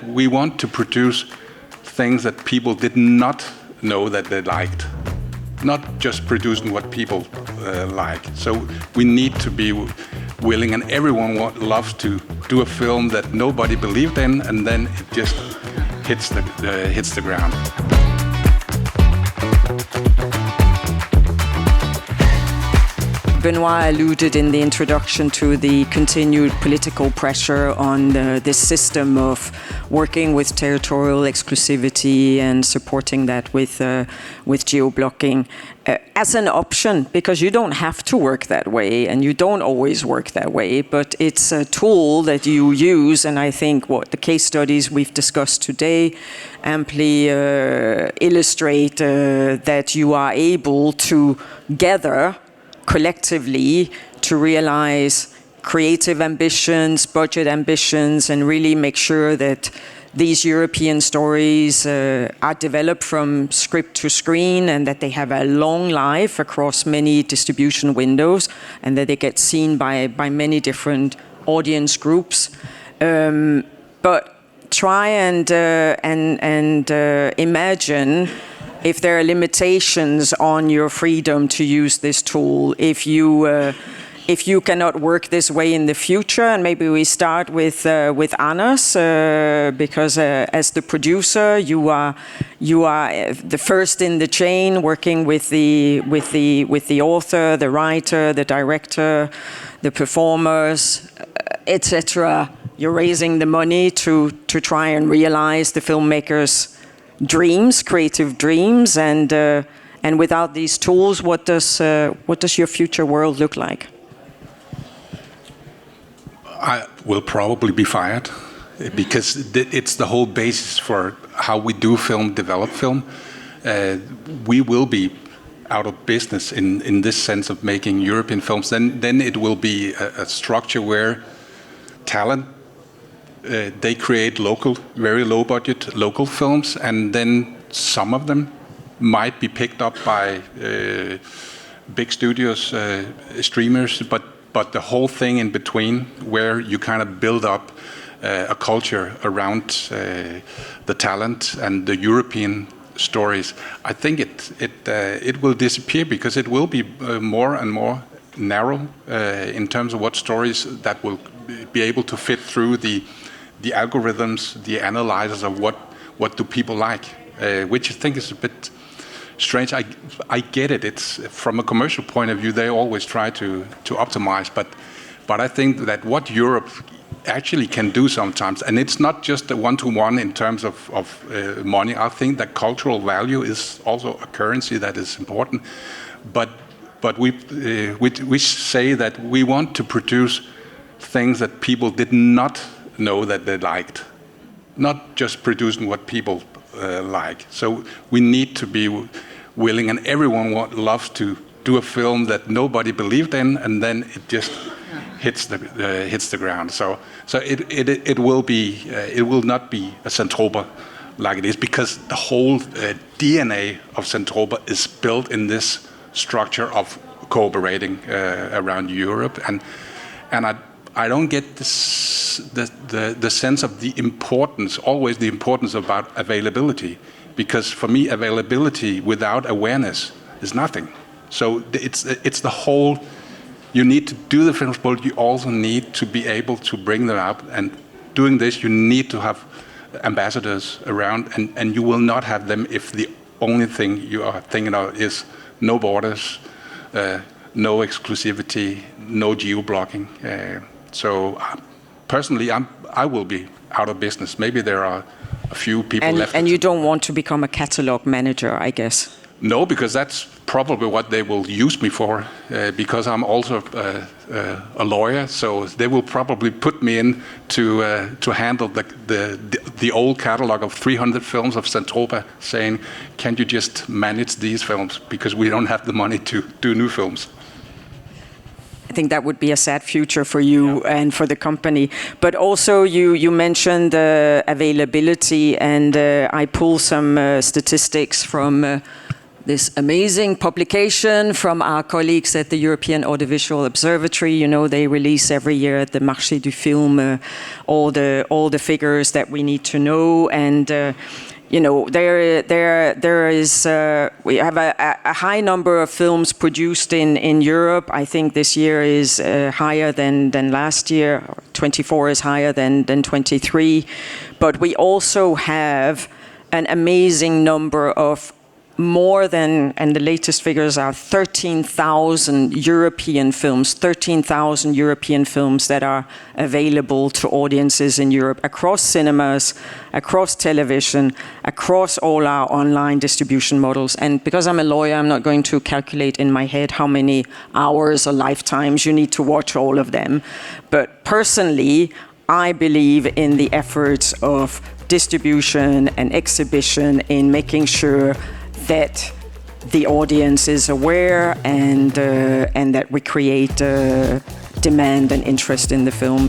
We want to produce things that people did not know that they liked, not just producing what people like. So we need to be willing, and everyone loves to do a film that nobody believed in, and then it just hits the ground. Benoit alluded in the introduction to the continued political pressure on this system of working with territorial exclusivity and supporting that with geo-blocking as an option, because you don't have to work that way and you don't always work that way, but it's a tool that you use, and I think what the case studies we've discussed today amply illustrate that you are able to gather collectively to realize creative ambitions, budget ambitions, and really make sure that these European stories are developed from script to screen, and that they have a long life across many distribution windows, and that they get seen by many different audience groups. But try and imagine if there are limitations on your freedom to use this tool, if you cannot work this way in the future. And maybe we start with Anders, because as the producer, you are the first in the chain, working with the author, the writer, the director, the performers, etc. You're raising the money to try and realize the filmmakers' dreams, creative dreams, and without these tools, what does your future world look like? I will probably be fired, because it's the whole basis for how we do film, develop film. We will be out of business in this sense of making European films. Then it will be a structure where talent, they create local, very low budget local films, and then some of them might be picked up by big studios, streamers, but the whole thing in between, where you kind of build up a culture around the talent and the European stories, I think it will disappear, because it will be more and more narrow in terms of what stories that will be able to fit through the algorithms, the analyzers of what do people like, which I think is a bit strange. I get it. It's from a commercial point of view, they always try to optimize, but I think that what Europe actually can do sometimes, and it's not just a one-to-one in terms of money. I think that cultural value is also a currency that is important, but we say that we want to produce things that people did not know that they liked, not just producing what people like. So we need to be willing, and everyone loves to do a film that nobody believed in, and then it just hits the ground. So it will not be a Zentropa like it is, because the whole DNA of Zentropa is built in this structure of cooperating around Europe, and I don't get the sense of the importance, always the importance about availability, because for me, availability without awareness is nothing. So it's the whole, you need to do the films, but you also need to be able to bring them up, and doing this, you need to have ambassadors around, and you will not have them if the only thing you are thinking of is no borders, no exclusivity, no geo-blocking. So personally, I will be out of business. Maybe there are a few people left. And you don't want to become a catalog manager, I guess? No, because that's probably what they will use me for, because I'm also a lawyer. So they will probably put me in to handle the old catalog of 300 films of Zentropa, saying, can you just manage these films, because we don't have the money to do new films. I think that would be a sad future for you and for the company. But also you mentioned availability, and I pulled some statistics from this amazing publication from our colleagues at the European Audiovisual Observatory. You know, they release every year at the Marché du Film all the figures that we need to know, and you know, there is we have a high number of films produced in Europe. I think this year is higher than last year. 24 is higher than 23, but we also have an amazing number of more than, and the latest figures are 13,000 European films, 13,000 European films that are available to audiences in Europe across cinemas, across television, across all our online distribution models. And because I'm a lawyer, I'm not going to calculate in my head how many hours or lifetimes you need to watch all of them. But personally, I believe in the efforts of distribution and exhibition in making sure that the audience is aware and that we create demand and interest in the film.